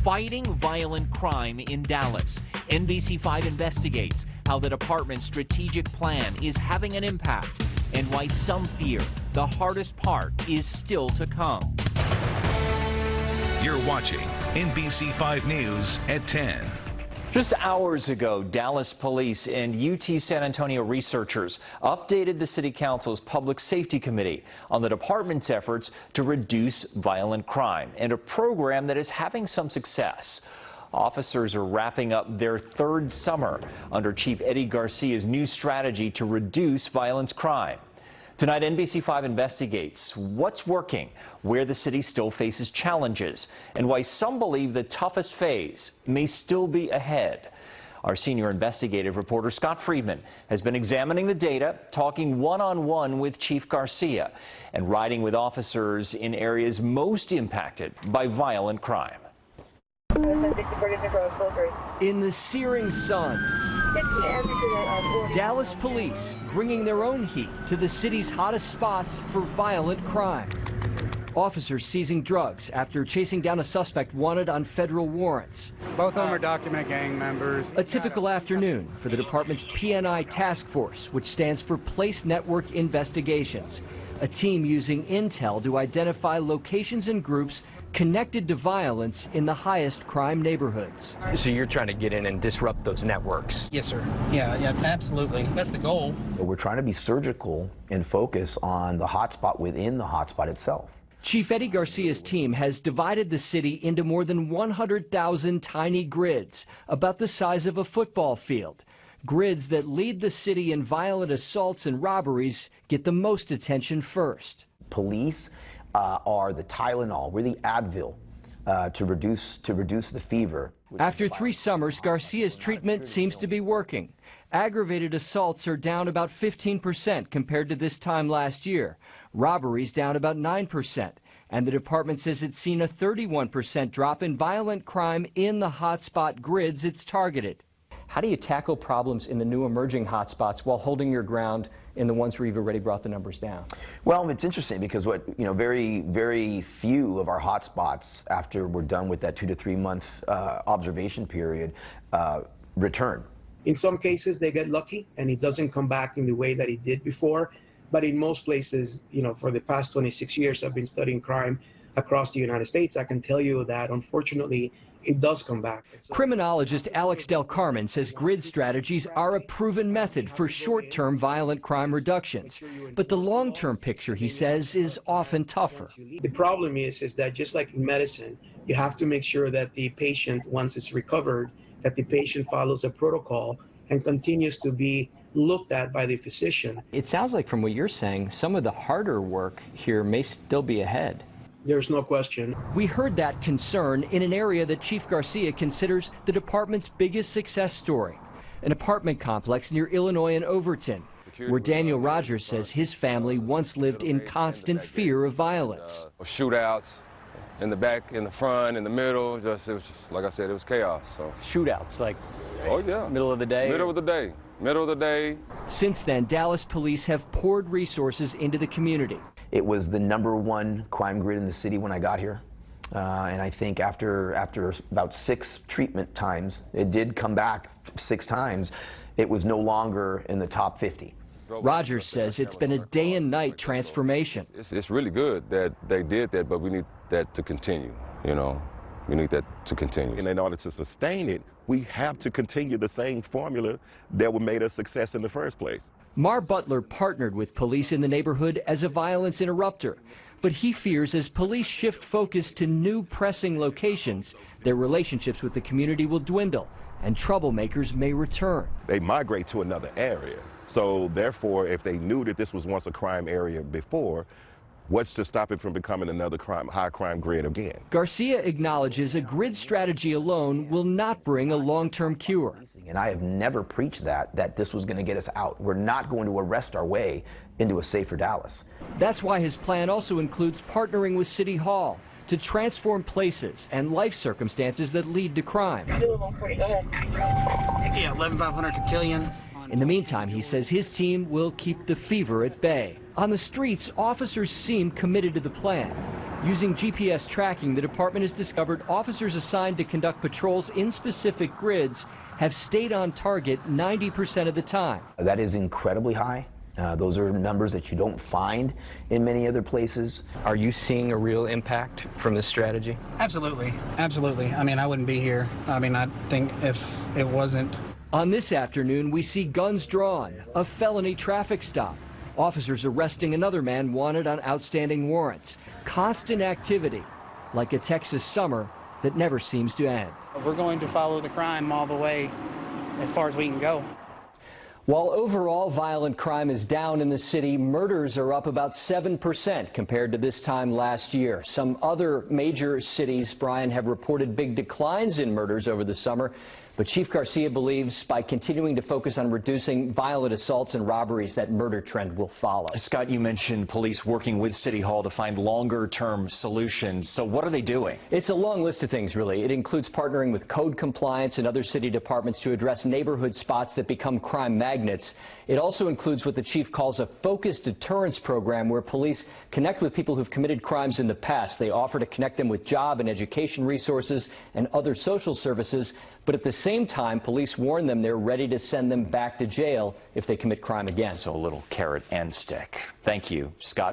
Fighting violent crime in Dallas. NBC5 investigates how the department's strategic plan is having an impact and why some fear the hardest part is still to come. You're watching NBC5 News at 10. Just hours ago, Dallas police and UT San Antonio researchers updated the City Council's Public Safety Committee on the department's efforts to reduce violent crime and a program that is having some success. Officers are wrapping up their third summer under Chief Eddie Garcia's new strategy to reduce violent crime. Tonight, NBC5 investigates what's working, where the city still faces challenges, and why some believe the toughest phase may still be ahead. Our senior investigative reporter, Scott Friedman, has been examining the data, talking one-on-one with Chief Garcia, and riding with officers in areas most impacted by violent crime. In the searing sun, Dallas police bringing their own heat to the city's hottest spots for violent crime. Officers seizing drugs after chasing down a suspect wanted on federal warrants. Both of them are documented gang members. A typical afternoon for the department's PNI task force, which stands for Place Network Investigations, a team using intel to identify locations and groups connected to violence in the highest crime neighborhoods. So you're trying to get in and disrupt those networks? Yes, sir. Yeah, absolutely. That's the goal. We're trying to be surgical and focus on the hotspot within the hotspot itself. Chief Eddie Garcia's team has divided the city into more than 100,000 tiny grids, about the size of a football field. Grids that lead the city in violent assaults and robberies get the most attention first. Police are the Tylenol, we're the Advil to reduce the fever. After 3 summers, Garcia's treatment seems to be working. Aggravated assaults are down about 15% compared to this time last year. Robberies down about 9%. And the department says it's seen a 31% drop in violent crime in the hotspot grids it's targeted. How do you tackle problems in the new emerging hotspots while holding your ground in the ones where you've already brought the numbers down? Well, it's interesting because very few of our hotspots, after we're done with that 2 to 3 month observation period, return. In some cases, they get lucky and it doesn't come back in the way that it did before. But in most places, for the past 26 years, I've been studying crime across the United States. I can tell you that, unfortunately, it does come back. Criminologist Alex Del Carmen says grid strategies are a proven method for short-term violent crime reductions. But the long-term picture, he says, is often tougher. The problem is that just like in medicine, you have to make sure that the patient, once it's recovered, that the patient follows a protocol and continues to be looked at by the physician. It sounds like from what you're saying, some of the harder work here may still be ahead. There's no question. We heard that concern in an area that Chief Garcia considers the department's biggest success story, an apartment complex near Illinois and Overton, where Daniel Rogers says his family once lived in constant fear of violence. Shootouts in the back, in the front, in the middle, it was just, like I said, it was chaos. So. Shootouts, like yeah. Middle of the day? Middle of the day. Middle of the day. Since then, Dallas police have poured resources into the community. It was the #1 crime grid in the city when I got here. And I think after about 6 treatment times, it did come back 6 times, it was no longer in the top 50. Rogers says it's been a day and night transformation. It's really good that they did that, but we need that to continue, We need that to continue. And in order to sustain it, we have to continue the same formula that made us success in the first place. Mar Butler partnered with police in the neighborhood as a violence interrupter, but he fears as police shift focus to new pressing locations, their relationships with the community will dwindle and troublemakers may return. They migrate to another area. So therefore, if they knew that this was once a crime area before, what's to stop it from becoming another high crime grid again? Garcia acknowledges a grid strategy alone will not bring a long-term cure. And I have never preached that this was going to get us out. We're not going to arrest our way into a safer Dallas. That's why his plan also includes partnering with City Hall to transform places and life circumstances that lead to crime. Yeah, 11,500 cotillion. In the meantime, he says his team will keep the fever at bay. On the streets, officers seem committed to the plan. Using GPS tracking, the department has discovered officers assigned to conduct patrols in specific grids have stayed on target 90% of the time. That is incredibly high. Those are numbers that you don't find in many other places. Are you seeing a real impact from this strategy? Absolutely. Absolutely. I mean, I wouldn't be here. I mean, I think if it wasn't. On this afternoon, we see guns drawn, a felony traffic stop. Officers arresting another man wanted on outstanding warrants. Constant activity, like a Texas summer that never seems to end. We're going to follow the crime all the way as far as we can go. While overall violent crime is down in the city, murders are up about 7% compared to this time last year. Some other major cities, Brian, have reported big declines in murders over the summer. But Chief Garcia believes by continuing to focus on reducing violent assaults and robberies, that murder trend will follow. Scott, you mentioned police working with City Hall to find longer-term solutions. So what are they doing? It's a long list of things, really. It includes partnering with code compliance and other city departments to address neighborhood spots that become crime magnets. It also includes what the chief calls a focused deterrence program, where police connect with people who've committed crimes in the past. They offer to connect them with job and education resources and other social services. But at the same time, police warn them they're ready to send them back to jail if they commit crime again. So a little carrot and stick. Thank you, Scott.